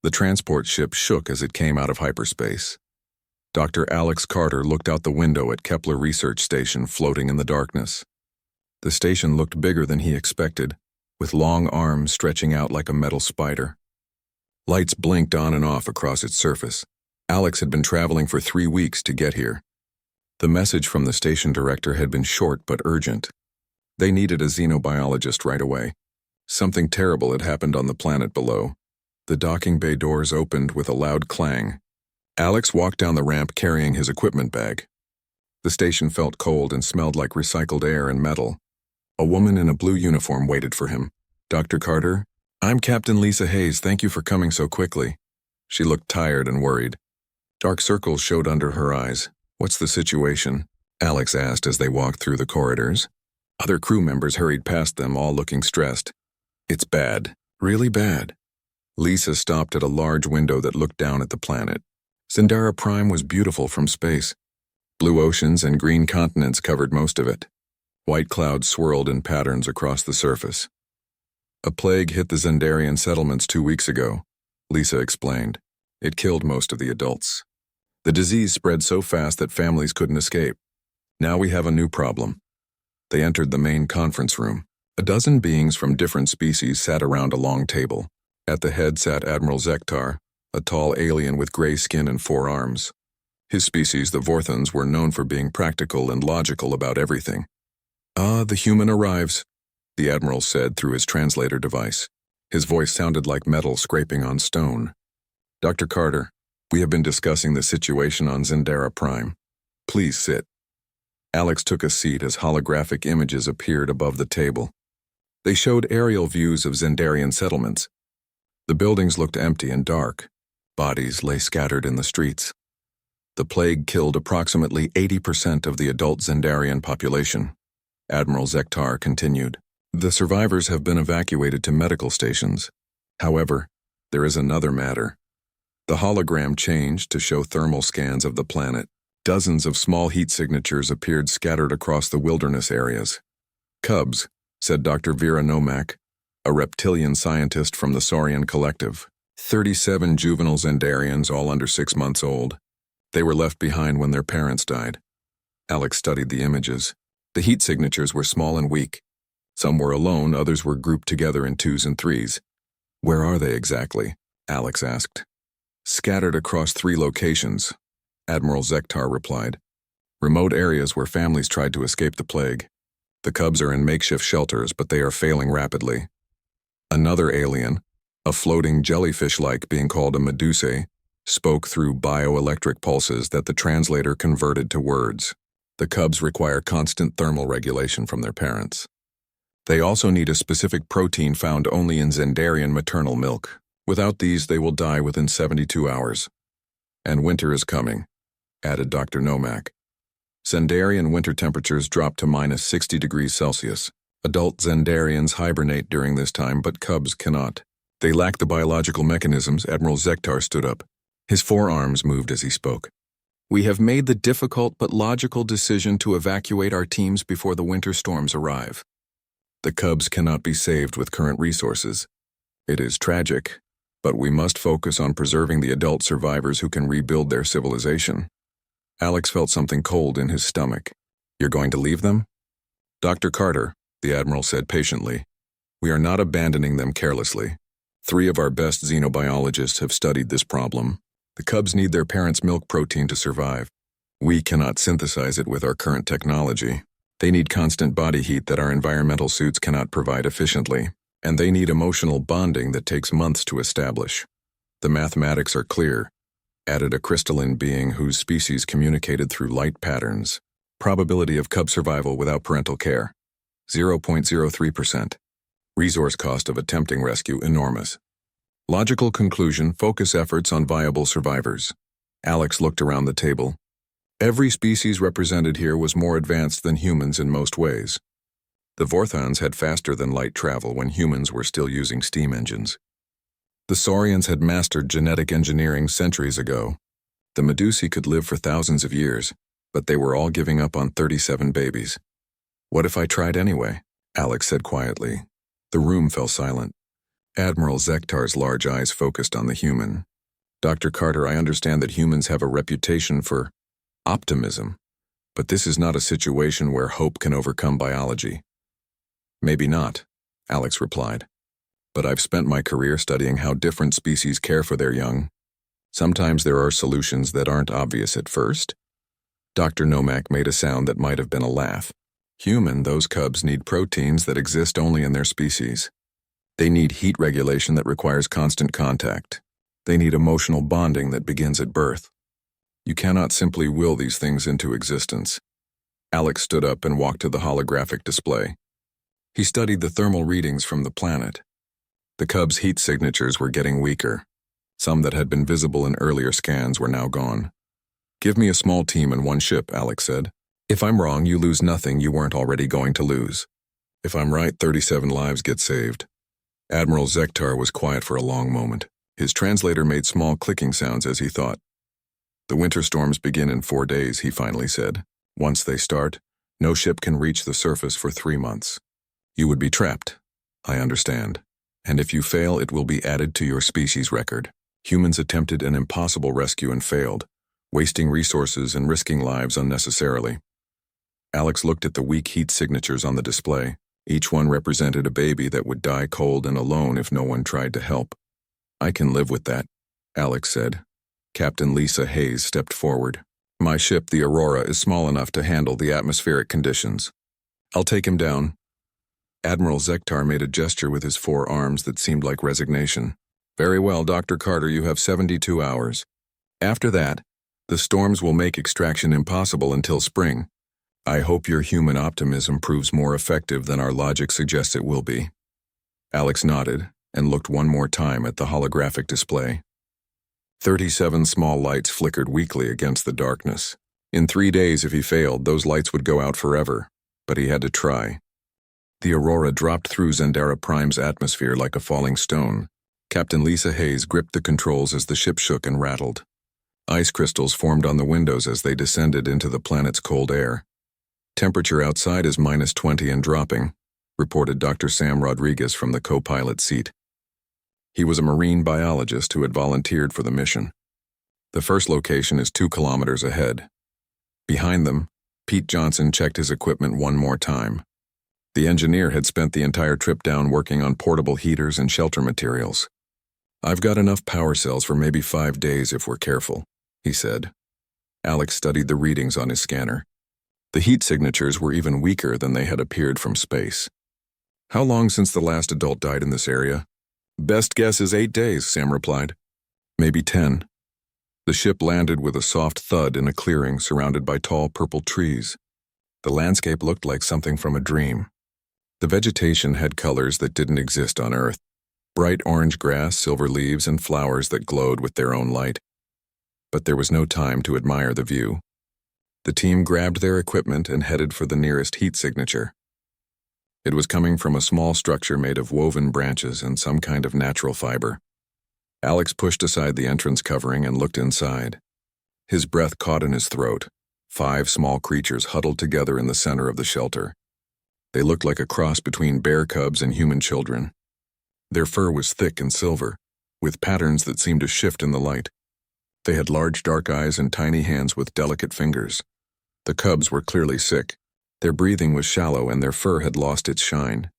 The transport ship shook as it came out of hyperspace. Dr. Alex Carter looked out the window at Kepler Research Station floating in the darkness. The station looked bigger than he expected, with long arms stretching out like a metal spider. Lights blinked on and off across its surface. Alex had been traveling for 3 weeks to get here. The message from the station director had been short but urgent. They needed a xenobiologist right away. Something terrible had happened on the planet below. The docking bay doors opened with a loud clang. Alex walked down the ramp carrying his equipment bag. The station felt cold and smelled like recycled air and metal. A woman in a blue uniform waited for him. "Dr. Carter? I'm Captain Lisa Hayes. Thank you for coming so quickly." She looked tired and worried. Dark circles showed under her eyes. "What's the situation?" Alex asked as they walked through the corridors. Other crew members hurried past them, all looking stressed. "It's bad. Really bad." Lisa stopped at a large window that looked down at the planet. Zendara Prime was beautiful from space. Blue oceans and green continents covered most of it. White clouds swirled in patterns across the surface. "A plague hit the Zendarian settlements 2 weeks ago," Lisa explained. "It killed most of the adults. The disease spread so fast that families couldn't escape. Now we have a new problem." They entered the main conference room. A dozen beings from different species sat around a long table. At the head sat Admiral Zektar, a tall alien with gray skin and 4 arms. His species, the Vorthons, were known for being practical and logical about everything. "Ah, the human arrives," the Admiral said through his translator device. His voice sounded like metal scraping on stone. "Dr. Carter, we have been discussing the situation on Zendara Prime. Please sit." Alex took a seat as holographic images appeared above the table. They showed aerial views of Zendarian settlements. The buildings looked empty and dark. Bodies lay scattered in the streets. The plague killed approximately 80% of the adult Zendarian population. Admiral Zektar continued. "The survivors have been evacuated to medical stations. However, there is another matter." The hologram changed to show thermal scans of the planet. Dozens of small heat signatures appeared scattered across the wilderness areas. "Cubs," said Dr. Vera Nomak, a reptilian scientist from the Saurian Collective. 37 juvenile Zendarians, all under 6 months old. They were left behind when their parents died. Alex studied the images. The heat signatures were small and weak. Some were alone, others were grouped together in 2s and 3s. "Where are they exactly?" Alex asked. "Scattered across 3 locations," Admiral Zektar replied. "Remote areas where families tried to escape the plague. The cubs are in makeshift shelters, but they are failing rapidly." Another alien, a floating jellyfish-like being called a medusae, spoke through bioelectric pulses that the translator converted to words. "The cubs require constant thermal regulation from their parents. They also need a specific protein found only in Zendarian maternal milk. Without these, they will die within 72 hours. And winter is coming," added Dr. Nomak. "Zendarian winter temperatures drop to minus 60 degrees Celsius. Adult Zendarians hibernate during this time, but cubs cannot. They lack the biological mechanisms." Admiral Zektar stood up. His 4 arms moved as he spoke. "We have made the difficult but logical decision to evacuate our teams before the winter storms arrive. The cubs cannot be saved with current resources. It is tragic, but we must focus on preserving the adult survivors who can rebuild their civilization." Alex felt something cold in his stomach. "You're going to leave them?" "Dr. Carter," the Admiral said patiently, "we are not abandoning them carelessly. 3 of our best xenobiologists have studied this problem. The cubs need their parents' milk protein to survive. We cannot synthesize it with our current technology. They need constant body heat that our environmental suits cannot provide efficiently, and they need emotional bonding that takes months to establish. The mathematics are clear," added a crystalline being whose species communicated through light patterns. "Probability of cub survival without parental care, 0.03%. Resource cost of attempting rescue enormous. Logical conclusion, focus efforts on viable survivors." Alex looked around the table. Every species represented here was more advanced than humans in most ways. The Vorthons had faster than light travel when humans were still using steam engines. The Saurians had mastered genetic engineering centuries ago. The Medusae could live for thousands of years, but they were all giving up on 37 babies. "What if I tried anyway?" Alex said quietly. The room fell silent. Admiral Zektar's large eyes focused on the human. Dr. Carter, I understand that humans have a reputation for optimism, but this is not a situation where hope can overcome biology. Maybe not, Alex replied. But I've spent my career studying how different species care for their young. Sometimes there are solutions that aren't obvious at first. Dr. Nomak made a sound that might have been a laugh. Those cubs need proteins that exist only in their species. They need heat regulation that requires constant contact. They need emotional bonding that begins at birth. You cannot simply will these things into existence. Alex stood up and walked to the holographic display. He studied the thermal readings from the planet. The cubs' heat signatures were getting weaker. Some that had been visible in earlier scans were now gone. Give me a small team and one ship, Alex said. If I'm wrong, you lose nothing you weren't already going to lose. If I'm right, 37 lives get saved. Admiral Zektar was quiet for a long moment. His translator made small clicking sounds as he thought. The winter storms begin in 4 days, he finally said. Once they start, no ship can reach the surface for 3 months. You would be trapped. I understand. And if you fail, it will be added to your species record. Humans attempted an impossible rescue and failed, wasting resources and risking lives unnecessarily. Alex looked at the weak heat signatures on the display. Each one represented a baby that would die cold and alone if no one tried to help. I can live with that, Alex said. Captain Lisa Hayes stepped forward. My ship, the Aurora, is small enough to handle the atmospheric conditions. I'll take him down. Admiral Zektar made a gesture with his 4 arms that seemed like resignation. Very well, Dr. Carter, you have 72 hours. After that, the storms will make extraction impossible until spring. I hope your human optimism proves more effective than our logic suggests it will be. Alex nodded and looked one more time at the holographic display. 37 small lights flickered weakly against the darkness. In 3 days, if he failed, those lights would go out forever, but he had to try. The Aurora dropped through Zendara Prime's atmosphere like a falling stone. Captain Lisa Hayes gripped the controls as the ship shook and rattled. Ice crystals formed on the windows as they descended into the planet's cold air. Temperature outside is -20 and dropping, reported Dr. Sam Rodriguez from the co-pilot seat. He was a marine biologist who had volunteered for the mission. The first location is 2 kilometers ahead. Behind them, Pete Johnson checked his equipment one more time. The engineer had spent the entire trip down working on portable heaters and shelter materials. I've got enough power cells for maybe 5 days if we're careful, he said. Alex studied the readings on his scanner. The heat signatures were even weaker than they had appeared from space. How long since the last adult died in this area? Best guess is 8 days, Sam replied. Maybe 10. The ship landed with a soft thud in a clearing surrounded by tall purple trees. The landscape looked like something from a dream. The vegetation had colors that didn't exist on Earth. Bright orange grass, silver leaves, and flowers that glowed with their own light. But there was no time to admire the view. The team grabbed their equipment and headed for the nearest heat signature. It was coming from a small structure made of woven branches and some kind of natural fiber. Alex pushed aside the entrance covering and looked inside. His breath caught in his throat. 5 small creatures huddled together in the center of the shelter. They looked like a cross between bear cubs and human children. Their fur was thick and silver, with patterns that seemed to shift in the light. They had large dark eyes and tiny hands with delicate fingers. The cubs were clearly sick. Their breathing was shallow and their fur had lost its shine.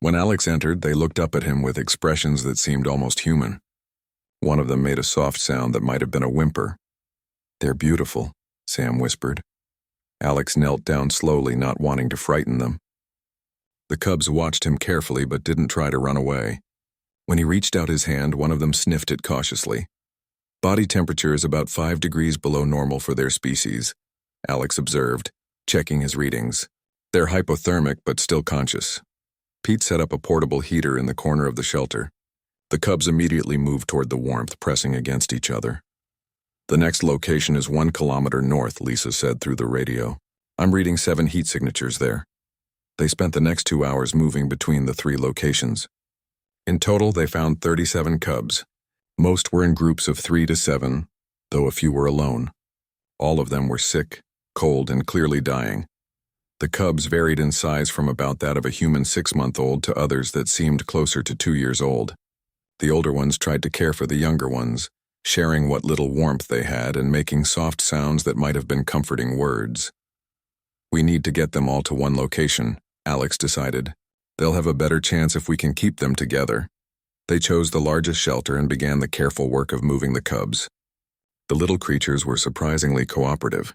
When Alex entered, they looked up at him with expressions that seemed almost human. One of them made a soft sound that might have been a whimper. They're beautiful, Sam whispered. Alex knelt down slowly, not wanting to frighten them. The cubs watched him carefully but didn't try to run away. When he reached out his hand, one of them sniffed it cautiously. Body temperature is about 5 degrees below normal for their species, Alex observed, checking his readings. They're hypothermic but still conscious. Pete set up a portable heater in the corner of the shelter. The cubs immediately moved toward the warmth, pressing against each other. The next location is 1 kilometer north, Lisa said through the radio. I'm reading 7 heat signatures there. They spent the next 2 hours moving between the 3 locations. In total, they found 37 cubs. Most were in groups of 3 to 7, though a few were alone. All of them were sick, cold, and clearly dying. The cubs varied in size from about that of a human 6-month-old to others that seemed closer to 2 years old. The older ones tried to care for the younger ones, sharing what little warmth they had and making soft sounds that might have been comforting words. "We need to get them all to one location," Alex decided. "They'll have a better chance if we can keep them together." They chose the largest shelter and began the careful work of moving the cubs. The little creatures were surprisingly cooperative.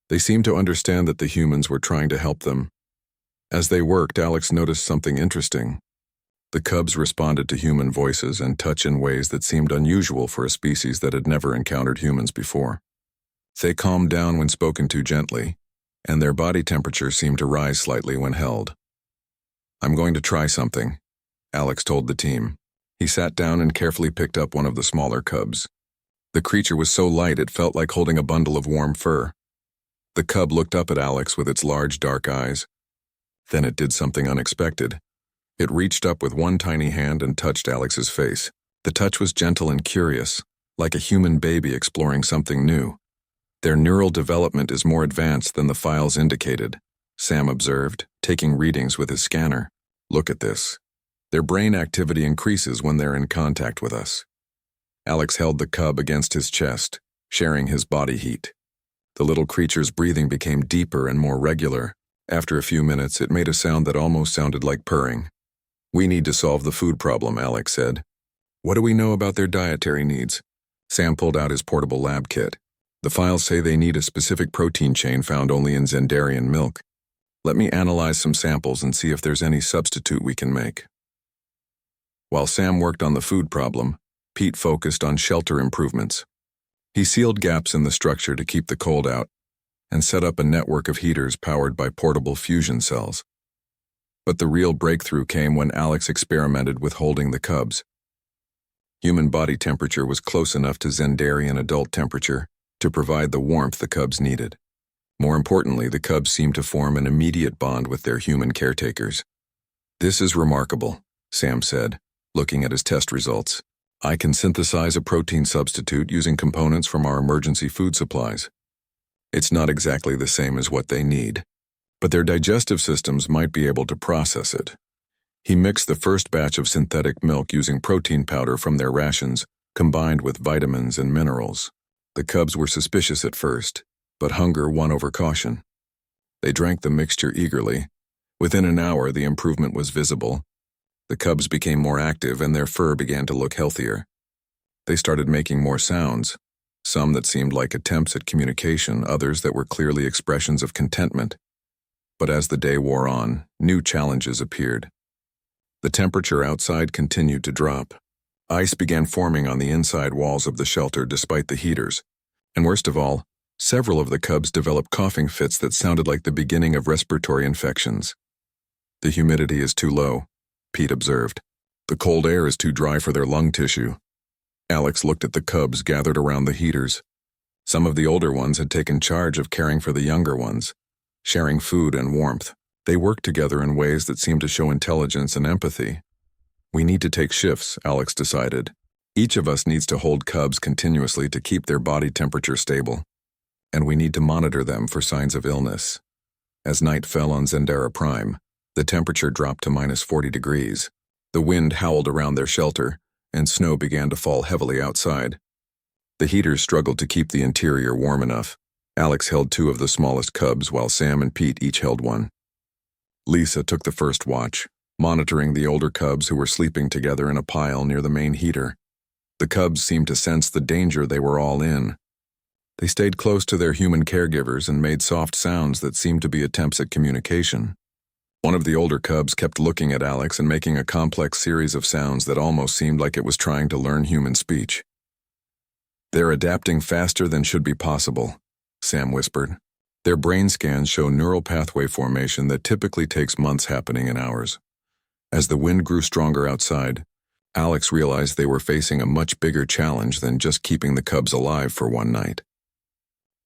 They seemed to understand that the humans were trying to help them. As they worked, Alex noticed something interesting. The cubs responded to human voices and touch in ways that seemed unusual for a species that had never encountered humans before. They calmed down when spoken to gently, and their body temperature seemed to rise slightly when held. "I'm going to try something," Alex told the team. He sat down and carefully picked up one of the smaller cubs. The creature was so light it felt like holding a bundle of warm fur. The cub looked up at Alex with its large dark eyes. Then it did something unexpected. It reached up with one tiny hand and touched Alex's face. The touch was gentle and curious, like a human baby exploring something new. "Their neural development is more advanced than the files indicated," Sam observed, taking readings with his scanner. "Look at this. Their brain activity increases when they're in contact with us." Alex held the cub against his chest, sharing his body heat. The little creature's breathing became deeper and more regular. After a few minutes, it made a sound that almost sounded like purring. "We need to solve the food problem," Alex said. "What do we know about their dietary needs?" Sam pulled out his portable lab kit. "The files say they need a specific protein chain found only in Zendarian milk. Let me analyze some samples and see if there's any substitute we can make." While Sam worked on the food problem, Pete focused on shelter improvements. He sealed gaps in the structure to keep the cold out and set up a network of heaters powered by portable fusion cells. But the real breakthrough came when Alex experimented with holding the cubs. Human body temperature was close enough to Zendarian adult temperature to provide the warmth the cubs needed. More importantly, the cubs seemed to form an immediate bond with their human caretakers. "This is remarkable," Sam said, looking at his test results. "I can synthesize a protein substitute using components from our emergency food supplies. It's not exactly the same as what they need, but their digestive systems might be able to process it." He mixed the first batch of synthetic milk using protein powder from their rations, combined with vitamins and minerals. The cubs were suspicious at first, but hunger won over caution. They drank the mixture eagerly. Within an hour, the improvement was visible. The cubs became more active and their fur began to look healthier. They started making more sounds, some that seemed like attempts at communication, others that were clearly expressions of contentment. But as the day wore on, new challenges appeared. The temperature outside continued to drop. Ice began forming on the inside walls of the shelter despite the heaters. And worst of all, several of the cubs developed coughing fits that sounded like the beginning of respiratory infections. "The humidity is too low," Pete observed. "The cold air is too dry for their lung tissue." Alex looked at the cubs gathered around the heaters. Some of the older ones had taken charge of caring for the younger ones, sharing food and warmth. They worked together in ways that seemed to show intelligence and empathy. "We need to take shifts," Alex decided. "Each of us needs to hold cubs continuously to keep their body temperature stable. And we need to monitor them for signs of illness." As night fell on Zendara Prime, the temperature dropped to -40 degrees. The wind howled around their shelter, and snow began to fall heavily outside. The heaters struggled to keep the interior warm enough. Alex held 2 of the smallest cubs, while Sam and Pete each held 1. Lisa took the first watch, monitoring the older cubs who were sleeping together in a pile near the main heater. The cubs seemed to sense the danger they were all in. They stayed close to their human caregivers and made soft sounds that seemed to be attempts at communication. One of the older cubs kept looking at Alex and making a complex series of sounds that almost seemed like it was trying to learn human speech. "They're adapting faster than should be possible," Sam whispered. "Their brain scans show neural pathway formation that typically takes months happening in hours." As the wind grew stronger outside, Alex realized they were facing a much bigger challenge than just keeping the cubs alive for one night.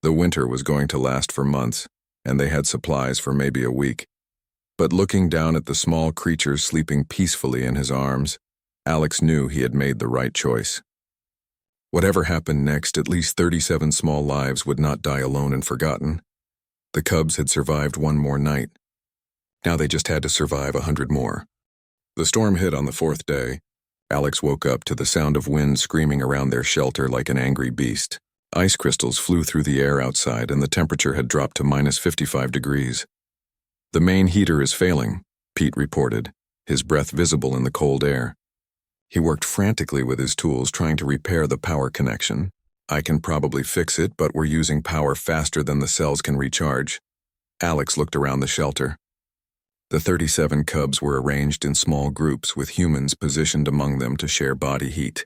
The winter was going to last for months, and they had supplies for maybe a week. But looking down at the small creature sleeping peacefully in his arms, Alex knew he had made the right choice. Whatever happened next, at least 37 small lives would not die alone and forgotten. The cubs had survived one more night. Now they just had to survive 100 more. The storm hit on the 4th day. Alex woke up to the sound of wind screaming around their shelter like an angry beast. Ice crystals flew through the air outside, and the temperature had dropped to -55 degrees. "The main heater is failing," Pete reported, his breath visible in the cold air. He worked frantically with his tools trying to repair the power connection. "I can probably fix it, but we're using power faster than the cells can recharge." Alex looked around the shelter. The 37 cubs were arranged in small groups with humans positioned among them to share body heat.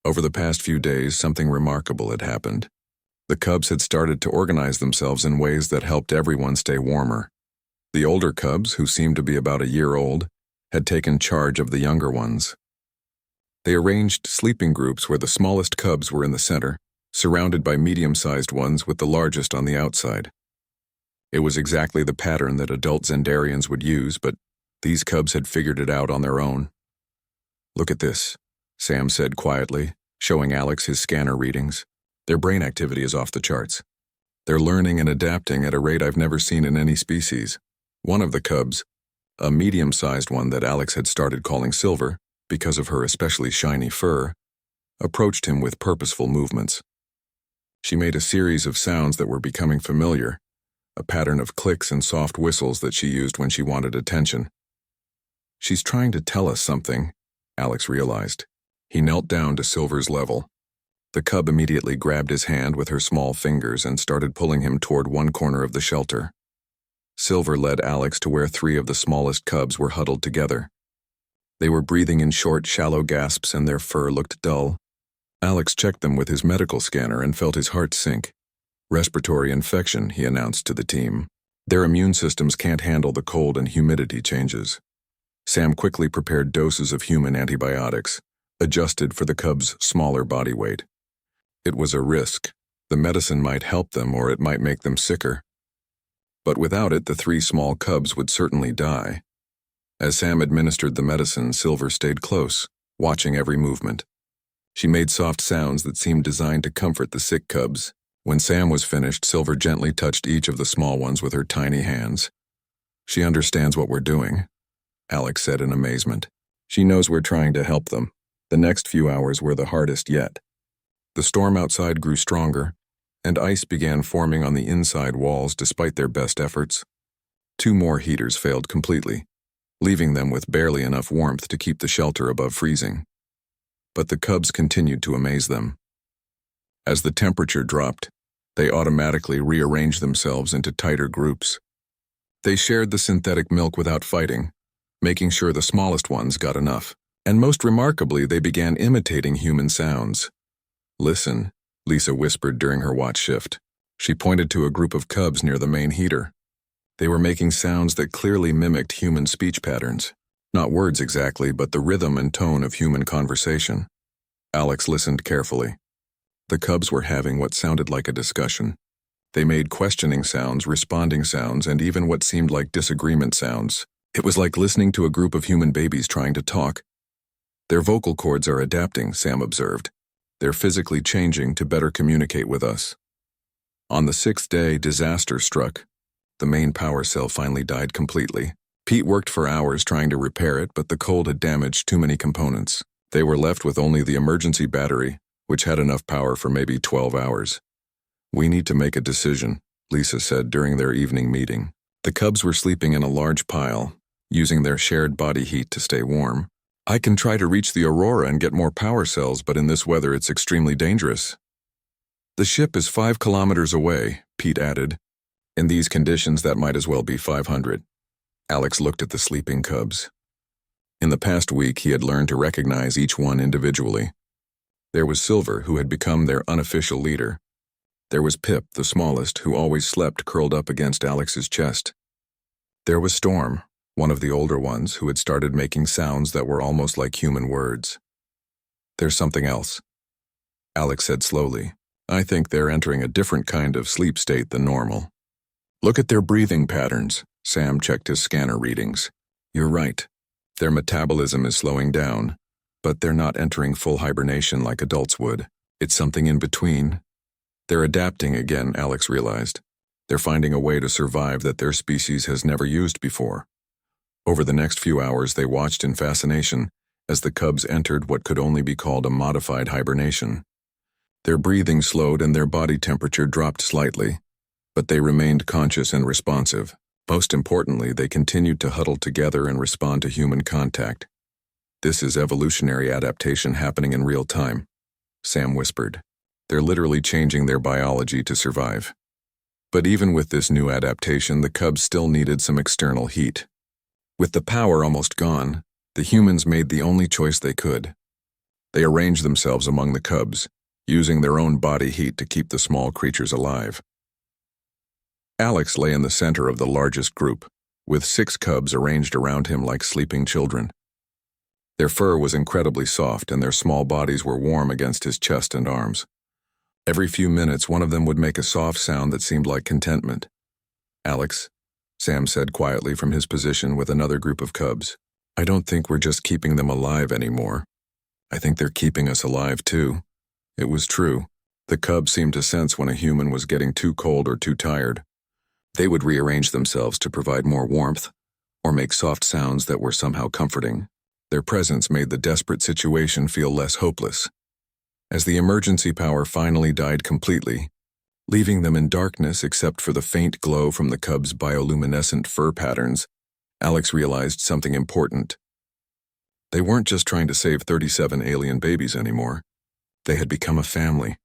Over the past few days, something remarkable had happened. The cubs had started to organize themselves in ways that helped everyone stay warmer. The older cubs, who seemed to be about a year old, had taken charge of the younger ones. They arranged sleeping groups where the smallest cubs were in the center, surrounded by medium-sized ones with the largest on the outside. It was exactly the pattern that adult Zendarians would use, but these cubs had figured it out on their own. "Look at this," Sam said quietly, showing Alex his scanner readings. "Their brain activity is off the charts. They're learning and adapting at a rate I've never seen in any species." One of the cubs, a medium-sized one that Alex had started calling Silver because of her especially shiny fur, approached him with purposeful movements. She made a series of sounds that were becoming familiar, a pattern of clicks and soft whistles that she used when she wanted attention. "She's trying to tell us something," Alex realized. He knelt down to Silver's level. The cub immediately grabbed his hand with her small fingers and started pulling him toward one corner of the shelter. Silver led Alex to where 3 of the smallest cubs were huddled together. They were breathing in short, shallow gasps and their fur looked dull. Alex checked them with his medical scanner and felt his heart sink. "Respiratory infection," he announced to the team. "Their immune systems can't handle the cold and humidity changes." Sam quickly prepared doses of human antibiotics, adjusted for the cubs' smaller body weight. It was a risk. The medicine might help them or it might make them sicker. But without it, the 3 small cubs would certainly die. As Sam administered the medicine, Silver stayed close, watching every movement. She made soft sounds that seemed designed to comfort the sick cubs. When Sam was finished, Silver gently touched each of the small ones with her tiny hands. "She understands what we're doing," Alex said in amazement. "She knows we're trying to help them." The next few hours were the hardest yet. The storm outside grew stronger, and ice began forming on the inside walls despite their best efforts. 2 more heaters failed completely, leaving them with barely enough warmth to keep the shelter above freezing. But the cubs continued to amaze them. As the temperature dropped, they automatically rearranged themselves into tighter groups. They shared the synthetic milk without fighting, making sure the smallest ones got enough. And most remarkably, they began imitating human sounds. "Listen," Lisa whispered during her watch shift. She pointed to a group of cubs near the main heater. They were making sounds that clearly mimicked human speech patterns. Not words exactly, but the rhythm and tone of human conversation. Alex listened carefully. The cubs were having what sounded like a discussion. They made questioning sounds, responding sounds, and even what seemed like disagreement sounds. It was like listening to a group of human babies trying to talk. "Their vocal cords are adapting," Sam observed. "They're physically changing to better communicate with us." On the 6th day, disaster struck. The main power cell finally died completely. Pete worked for hours trying to repair it, but the cold had damaged too many components. They were left with only the emergency battery, which had enough power for maybe 12 hours. "We need to make a decision," Lisa said during their evening meeting. The cubs were sleeping in a large pile, using their shared body heat to stay warm. "I can try to reach the Aurora and get more power cells, but in this weather it's extremely dangerous." "The ship is 5 kilometers away," Pete added. "In these conditions, that might as well be 500. Alex looked at the sleeping cubs. In the past week, he had learned to recognize each one individually. There was Silver, who had become their unofficial leader. There was Pip, the smallest, who always slept curled up against Alex's chest. There was Storm, one of the older ones, who had started making sounds that were almost like human words. "There's something else," Alex said slowly. "I think they're entering a different kind of sleep state than normal." "Look at their breathing patterns," Sam checked his scanner readings. "You're right. Their metabolism is slowing down, but they're not entering full hibernation like adults would. It's something in between." "They're adapting again," Alex realized. They're finding a way to survive that their species has never used before. Over the next few hours, they watched in fascination as the cubs entered what could only be called a modified hibernation. Their breathing slowed and their body temperature dropped slightly, but they remained conscious and responsive. Most importantly, they continued to huddle together and respond to human contact. "This is evolutionary adaptation happening in real time," Sam whispered. "They're literally changing their biology to survive." But even with this new adaptation, the cubs still needed some external heat. With the power almost gone, the humans made the only choice they could. They arranged themselves among the cubs, using their own body heat to keep the small creatures alive. Alex lay in the center of the largest group, with 6 cubs arranged around him like sleeping children. Their fur was incredibly soft and their small bodies were warm against his chest and arms. Every few minutes, one of them would make a soft sound that seemed like contentment. "Alex," Sam said quietly from his position with another group of cubs, "I don't think we're just keeping them alive anymore. I think they're keeping us alive too." It was true. The cubs seemed to sense when a human was getting too cold or too tired. They would rearrange themselves to provide more warmth or make soft sounds that were somehow comforting. Their presence made the desperate situation feel less hopeless. As the emergency power finally died completely, leaving them in darkness except for the faint glow from the cubs' bioluminescent fur patterns, Alex realized something important. They weren't just trying to save 37 alien babies anymore. They had become a family.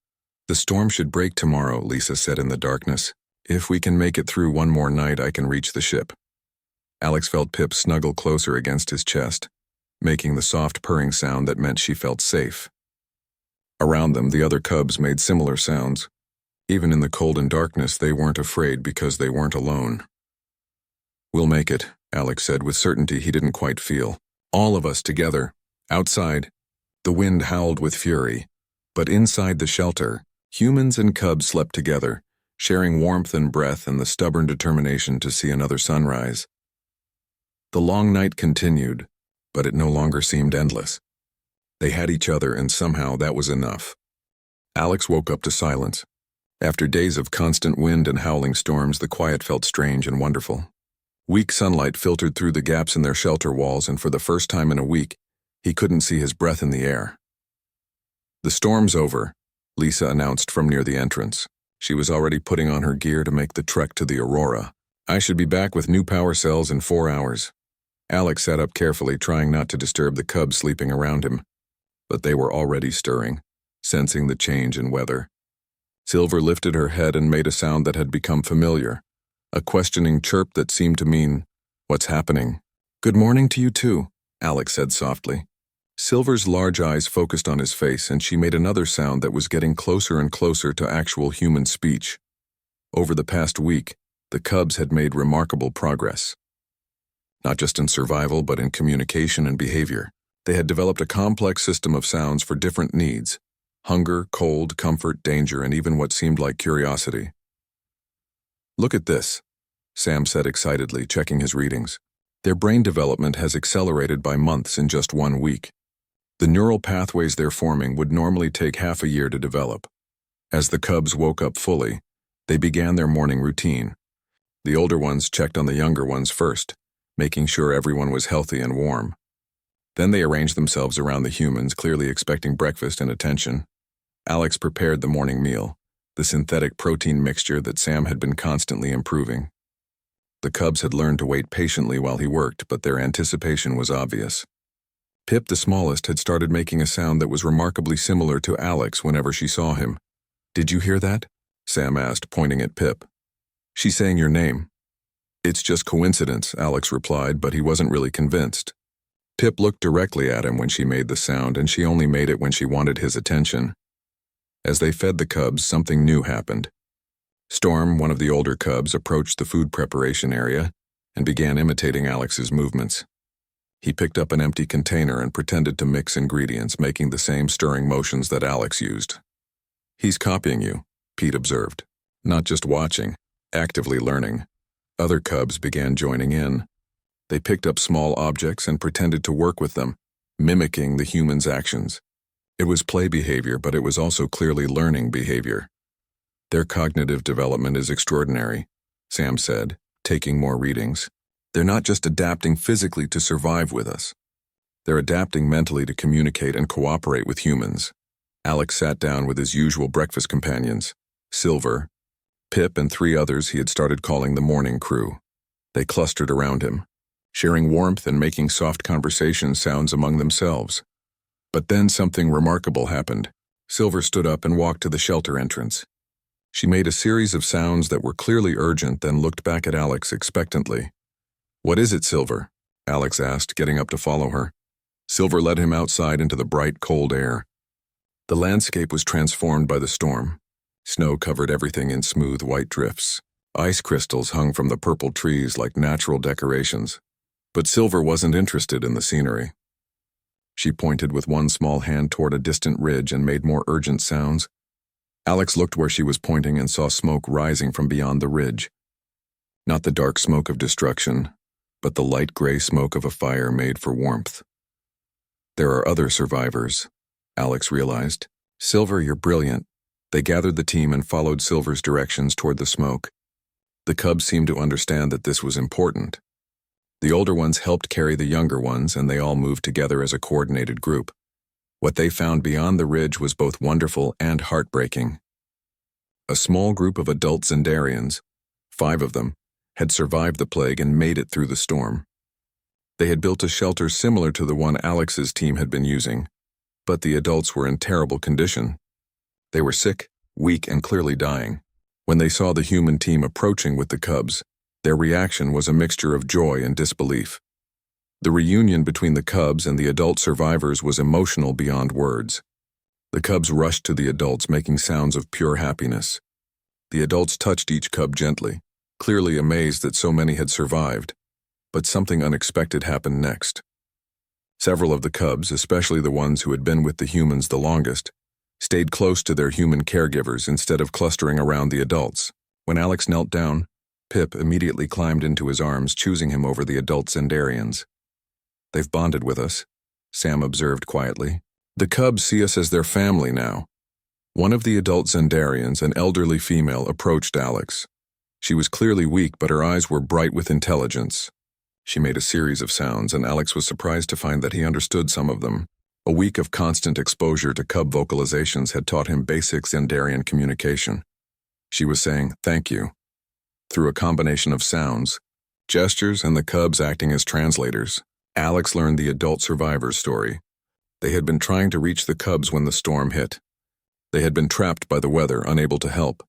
"The storm should break tomorrow," Lisa said in the darkness. "If we can make it through one more night, I can reach the ship." Alex felt Pip snuggle closer against his chest, making the soft purring sound that meant she felt safe. Around them, the other cubs made similar sounds. Even in the cold and darkness, they weren't afraid because they weren't alone. "We'll make it," Alex said with certainty he didn't quite feel. "All of us together." Outside, the wind howled with fury, but inside the shelter, humans and cubs slept together, sharing warmth and breath and the stubborn determination to see another sunrise. The long night continued, but it no longer seemed endless. They had each other, and somehow that was enough. Alex woke up to silence. After days of constant wind and howling storms, the quiet felt strange and wonderful. Weak sunlight filtered through the gaps in their shelter walls, and for the first time in a week, he couldn't see his breath in the air. "The storm's over," Lisa announced from near the entrance. She was already putting on her gear to make the trek to the Aurora. "I should be back with new power cells in 4 hours." Alex sat up carefully, trying not to disturb the cubs sleeping around him. But they were already stirring, sensing the change in weather. Silver lifted her head and made a sound that had become familiar, a questioning chirp that seemed to mean, "What's happening?" "Good morning to you too," Alex said softly. Silver's large eyes focused on his face, and she made another sound that was getting closer and closer to actual human speech. Over the past week, the cubs had made remarkable progress. Not just in survival, but in communication and behavior. They had developed a complex system of sounds for different needs: hunger, cold, comfort, danger, and even what seemed like curiosity. "Look at this," Sam said excitedly, checking his readings. "Their brain development has accelerated by months in just 1 week. The neural pathways they're forming would normally take half a year to develop." As the cubs woke up fully, they began their morning routine. The older ones checked on the younger ones first, making sure everyone was healthy and warm. Then they arranged themselves around the humans, clearly expecting breakfast and attention. Alex prepared the morning meal, the synthetic protein mixture that Sam had been constantly improving. The cubs had learned to wait patiently while he worked, but their anticipation was obvious. Pip, the smallest, had started making a sound that was remarkably similar to Alex whenever she saw him. "Did you hear that?" Sam asked, pointing at Pip. "She's saying your name." "It's just coincidence," Alex replied, but he wasn't really convinced. Pip looked directly at him when she made the sound, and she only made it when she wanted his attention. As they fed the cubs, something new happened. Storm, one of the older cubs, approached the food preparation area and began imitating Alex's movements. He picked up an empty container and pretended to mix ingredients, making the same stirring motions that Alex used. "He's copying you," Pete observed. "Not just watching, actively learning." Other cubs began joining in. They picked up small objects and pretended to work with them, mimicking the human's actions. It was play behavior, but it was also clearly learning behavior. Their cognitive development is extraordinary, Sam said, taking more readings. They're not just adapting physically to survive with us. They're adapting mentally to communicate and cooperate with humans. Alex sat down with his usual breakfast companions, Silver, Pip, and 3 others he had started calling the morning crew. They clustered around him, sharing warmth and making soft conversation sounds among themselves. But then something remarkable happened. Silver stood up and walked to the shelter entrance. She made a series of sounds that were clearly urgent, then looked back at Alex expectantly. "What is it, Silver?" Alex asked, getting up to follow her. Silver led him outside into the bright, cold air. The landscape was transformed by the storm. Snow covered everything in smooth white drifts. Ice crystals hung from the purple trees like natural decorations. But Silver wasn't interested in the scenery. She pointed with one small hand toward a distant ridge and made more urgent sounds. Alex looked where she was pointing and saw smoke rising from beyond the ridge. Not the dark smoke of destruction, but the light gray smoke of a fire made for warmth. There are other survivors, Alex realized. Silver, you're brilliant. They gathered the team and followed Silver's directions toward the smoke. The cubs seemed to understand that this was important. The older ones helped carry the younger ones, and they all moved together as a coordinated group. What they found beyond the ridge was both wonderful and heartbreaking. A small group of adult Zendarians, 5 of them, had survived the plague and made it through the storm. They had built a shelter similar to the one Alex's team had been using, but the adults were in terrible condition. They were sick, weak, and clearly dying. When they saw the human team approaching with the cubs, their reaction was a mixture of joy and disbelief. The reunion between the cubs and the adult survivors was emotional beyond words. The cubs rushed to the adults, making sounds of pure happiness. The adults touched each cub gently, clearly amazed that so many had survived. But something unexpected happened next. Several of the cubs, especially the ones who had been with the humans the longest, stayed close to their human caregivers instead of clustering around the adults. When Alex knelt down, Pip immediately climbed into his arms, choosing him over the adult Zendarians. "They've bonded with us," Sam observed quietly. "The cubs see us as their family now." One of the adult Zendarians, an elderly female, approached Alex. She was clearly weak, but her eyes were bright with intelligence. She made a series of sounds, and Alex was surprised to find that he understood some of them. A week of constant exposure to cub vocalizations had taught him basic Zendarian communication. She was saying, "Thank you," through a combination of sounds, gestures, and the cubs acting as translators. Alex learned the adult survivors' story. They had been trying to reach the cubs when the storm hit. They had been trapped by the weather, unable to help,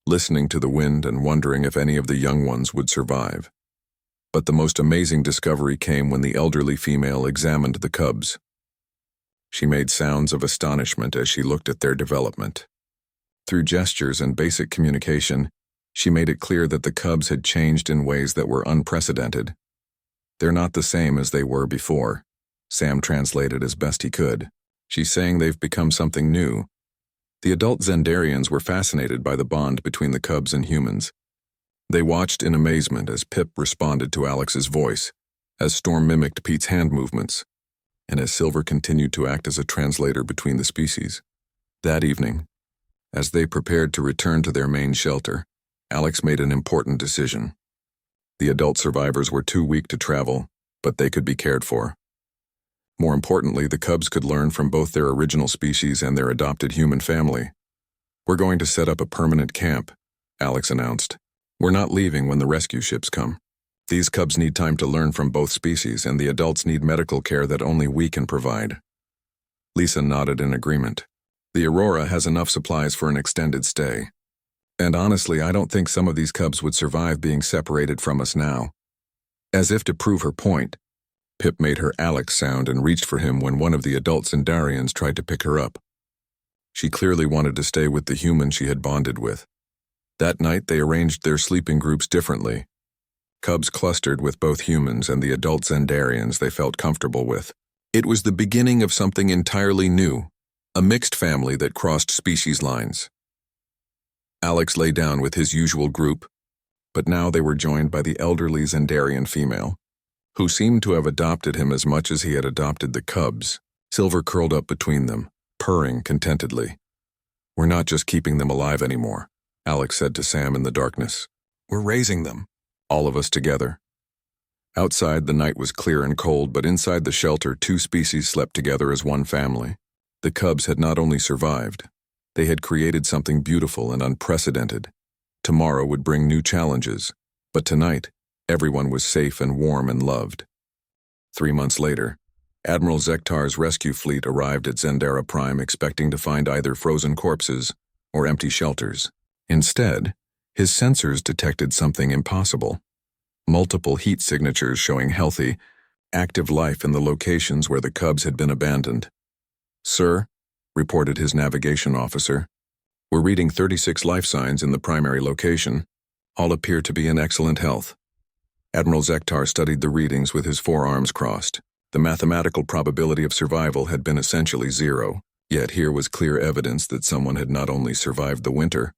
listening to the wind and wondering if any of the young ones would survive. But the most amazing discovery came when the elderly female examined the cubs. She made sounds of astonishment as she looked at their development. Through gestures and basic communication, she made it clear that the cubs had changed in ways that were unprecedented. "They're not the same as they were before," Sam translated as best he could. "She's saying they've become something new." The adult Zendarians were fascinated by the bond between the cubs and humans. They watched in amazement as Pip responded to Alex's voice, as Storm mimicked Pete's hand movements, and as Silver continued to act as a translator between the species. That evening, as they prepared to return to their main shelter, Alex made an important decision. The adult survivors were too weak to travel, but they could be cared for. More importantly, the cubs could learn from both their original species and their adopted human family. "We're going to set up a permanent camp," Alex announced. "We're not leaving when the rescue ships come. These cubs need time to learn from both species, and the adults need medical care that only we can provide." Lisa nodded in agreement. "The Aurora has enough supplies for an extended stay. And honestly, I don't think some of these cubs would survive being separated from us now." As if to prove her point, Pip made her Alex sound and reached for him when one of the adult Zendarians tried to pick her up. She clearly wanted to stay with the human she had bonded with. That night, they arranged their sleeping groups differently. Cubs clustered with both humans and the adult Zendarians they felt comfortable with. It was the beginning of something entirely new, a mixed family that crossed species lines. Alex lay down with his usual group, but now they were joined by the elderly Zendarian female, who seemed to have adopted him as much as he had adopted the cubs. Silver curled up between them, purring contentedly. "We're not just keeping them alive anymore. Alex said to Sam in the darkness. "We're raising them." All of us together. Outside, the night was clear and cold, but inside the shelter, two species slept together as one family. The cubs had not only survived, they had created something beautiful and unprecedented. Tomorrow would bring new challenges, but tonight, everyone was safe and warm and loved. 3 months later, Admiral Zektar's rescue fleet arrived at Zendara Prime expecting to find either frozen corpses or empty shelters. Instead, his sensors detected something impossible. Multiple heat signatures showing healthy, active life in the locations where the cubs had been abandoned. "Sir," reported his navigation officer, "we're reading 36 life signs in the primary location. All appear to be in excellent health." Admiral Zektar studied the readings with his forearms crossed. The mathematical probability of survival had been essentially zero, yet here was clear evidence that someone had not only survived the winter,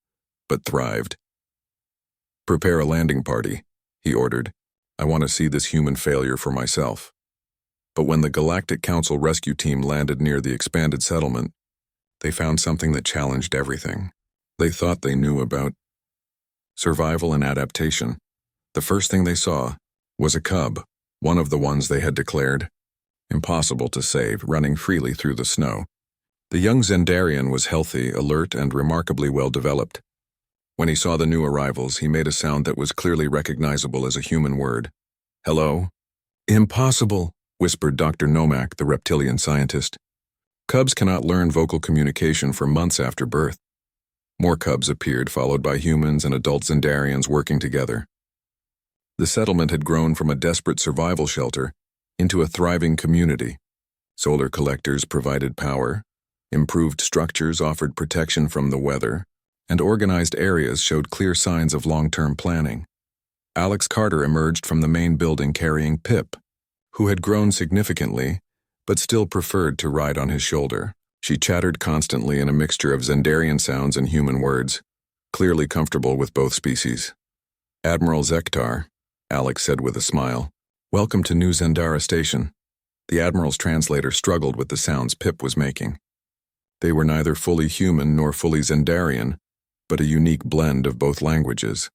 but thrived. "Prepare a landing party," he ordered. "I want to see this human failure for myself." But when the Galactic Council rescue team landed near the expanded settlement, they found something that challenged everything they thought they knew about survival and adaptation. The first thing they saw was a cub, one of the ones they had declared impossible to save, running freely through the snow. The young Zendarian was healthy, alert, and remarkably well developed. When he saw the new arrivals, he made a sound that was clearly recognizable as a human word. "Hello?" "Impossible," whispered Dr. Nomak, the reptilian scientist. "Cubs cannot learn vocal communication for months after birth." More cubs appeared, followed by humans and adult Zendarians working together. The settlement had grown from a desperate survival shelter into a thriving community. Solar collectors provided power, improved structures offered protection from the weather, and organized areas showed clear signs of long-term planning. Alex Carter emerged from the main building carrying Pip, who had grown significantly, but still preferred to ride on his shoulder. She chattered constantly in a mixture of Zendarian sounds and human words, clearly comfortable with both species. "Admiral Zektar," Alex said with a smile, "welcome to New Zendara Station." The Admiral's translator struggled with the sounds Pip was making. They were neither fully human nor fully Zendarian, but a unique blend of both languages.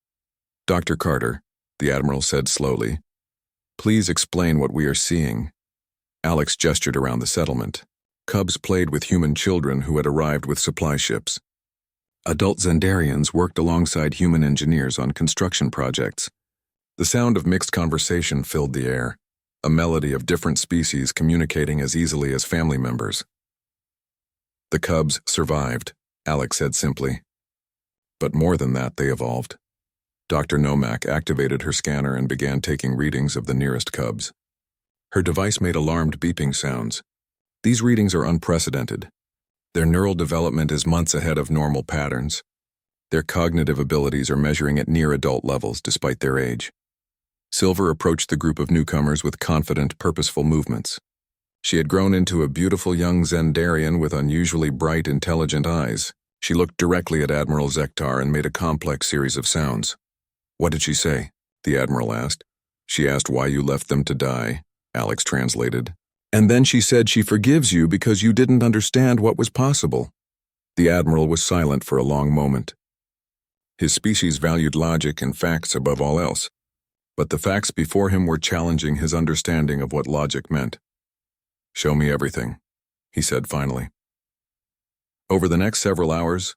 "Dr. Carter," the Admiral said slowly, "please explain what we are seeing." Alex gestured around the settlement. Cubs played with human children who had arrived with supply ships. Adult Zendarians worked alongside human engineers on construction projects. The sound of mixed conversation filled the air, a melody of different species communicating as easily as family members. "The cubs survived," Alex said simply. "But more than that, they evolved." Dr. Nomak activated her scanner and began taking readings of the nearest cubs. Her device made alarmed beeping sounds. These readings are unprecedented. Their neural development is months ahead of normal patterns. Their cognitive abilities are measuring at near adult levels despite their age. Silver approached the group of newcomers with confident, purposeful movements. She had grown into a beautiful young Zendarian with unusually bright, intelligent eyes. She looked directly at Admiral Zektar and made a complex series of sounds. "What did she say?" the Admiral asked. "She asked why you left them to die," Alex translated. "And then she said she forgives you because you didn't understand what was possible." The Admiral was silent for a long moment. His species valued logic and facts above all else, but the facts before him were challenging his understanding of what logic meant. "Show me everything," he said finally. Over the next several hours,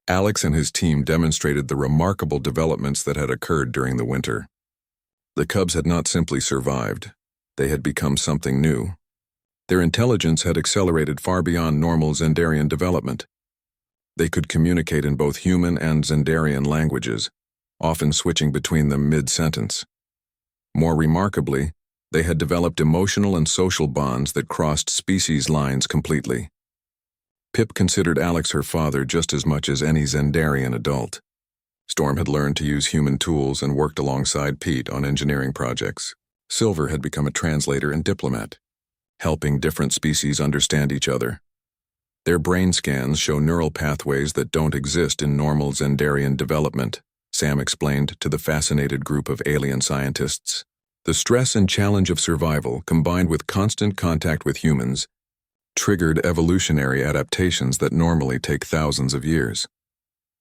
Alex and his team demonstrated the remarkable developments that had occurred during the winter. The cubs had not simply survived, they had become something new. Their intelligence had accelerated far beyond normal Zendarian development. They could communicate in both human and Zendarian languages, often switching between them mid-sentence. More remarkably, they had developed emotional and social bonds that crossed species lines completely. Pip considered Alex her father just as much as any Zendarian adult. Storm had learned to use human tools and worked alongside Pete on engineering projects. Silver had become a translator and diplomat, helping different species understand each other. Their brain scans show neural pathways that don't exist in normal Zendarian development, Sam explained to the fascinated group of alien scientists. The stress and challenge of survival, combined with constant contact with humans, triggered evolutionary adaptations that normally take thousands of years.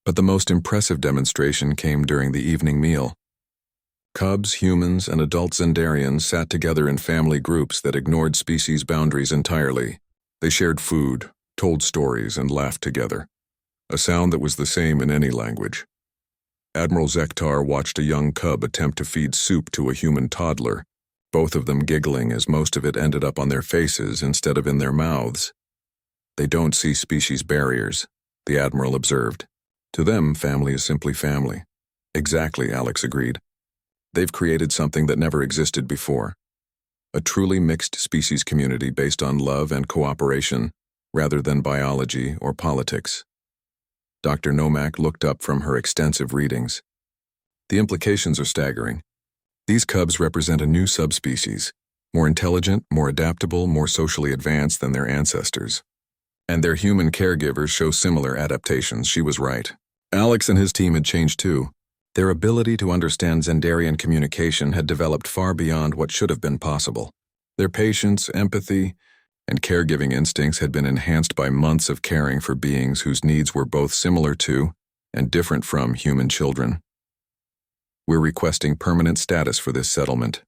But the most impressive demonstration came during the evening meal. Cubs, humans, and adult Zendarians sat together in family groups that ignored species boundaries entirely. They shared food, told stories, and laughed together, a sound that was the same in any language. Admiral Zektar watched a young cub attempt to feed soup to a human toddler, both of them giggling as most of it ended up on their faces instead of in their mouths. "They don't see species barriers," the Admiral observed. "To them, family is simply family." "Exactly," Alex agreed. "They've created something that never existed before. A truly mixed species community based on love and cooperation, rather than biology or politics." Dr. Nomak looked up from her extensive readings. "The implications are staggering. These cubs represent a new subspecies, more intelligent, more adaptable, more socially advanced than their ancestors. And their human caregivers show similar adaptations." She was right. Alex and his team had changed too. Their ability to understand Zendarian communication had developed far beyond what should have been possible. Their patience, empathy, and caregiving instincts had been enhanced by months of caring for beings whose needs were both similar to and different from human children. "We're requesting permanent status for this settlement,"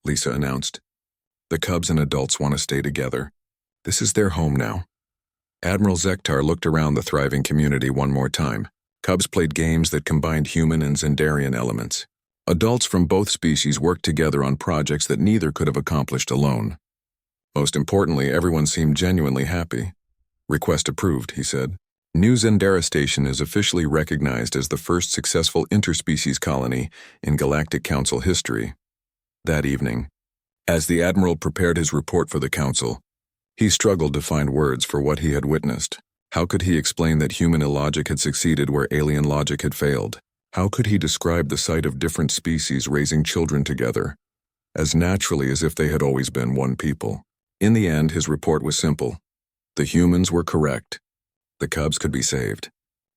Lisa announced. "The cubs and adults want to stay together. This is their home now." Admiral Zektar looked around the thriving community one more time. Cubs played games that combined human and Zendarian elements. Adults from both species worked together on projects that neither could have accomplished alone. Most importantly, everyone seemed genuinely happy. "Request approved," he said. "New Zendara Station is officially recognized as the first successful interspecies colony in Galactic Council history." That evening, as the Admiral prepared his report for the Council, he struggled to find words for what he had witnessed. How could he explain that human illogic had succeeded where alien logic had failed? How could he describe the sight of different species raising children together, as naturally as if they had always been one people? In the end, his report was simple. The humans were correct. The cubs could be saved.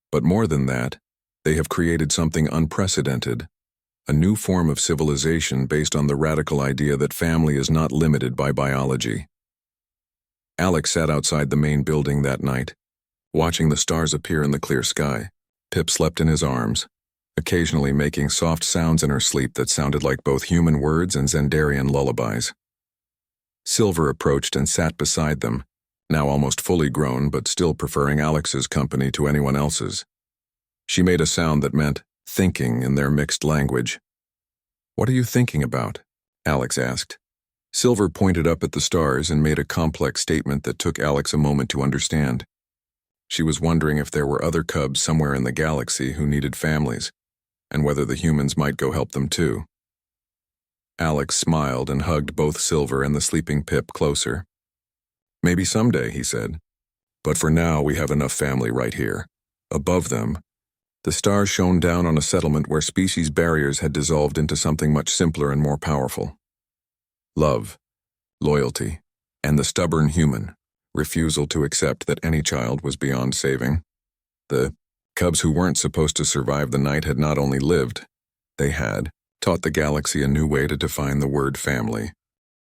But more than that, they have created something unprecedented, a new form of civilization based on the radical idea that family is not limited by biology. Alex sat outside the main building that night, watching the stars appear in the clear sky. Pip slept in his arms, occasionally making soft sounds in her sleep that sounded like both human words and Zendarian lullabies. Silver approached and sat beside them, now almost fully grown but still preferring Alex's company to anyone else's. She made a sound that meant thinking in their mixed language. "What are you thinking about?" Alex asked. Silver pointed up at the stars and made a complex statement that took Alex a moment to understand. She was wondering if there were other cubs somewhere in the galaxy who needed families, and whether the humans might go help them too. Alex smiled and hugged both Silver and the sleeping Pip closer. "Maybe someday," he said. "But for now, we have enough family right here." Above them, the stars shone down on a settlement where species barriers had dissolved into something much simpler and more powerful. Love, loyalty, and the stubborn human refusal to accept that any child was beyond saving. The cubs who weren't supposed to survive the night had not only lived, they had taught the galaxy a new way to define the word family.